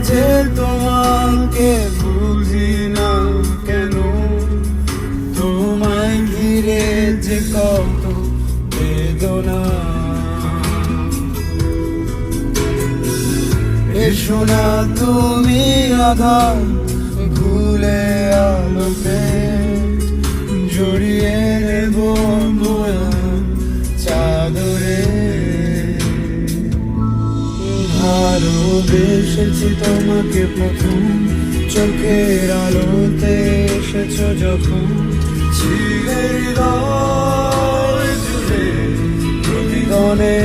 যে তোমাকে বুঝি না কেন, তোমায় ঘিরে যে কত বেদনা। এসো না তুমি আধার খুলে আলোকে, জড়িয়ে নেব চাদরে। ভালোবেসেছি তোমাকে প্রথম, চোখের আলোতে এসেছো যখন, ছিলে হৃদয় জুড়ে প্রতিদিনে।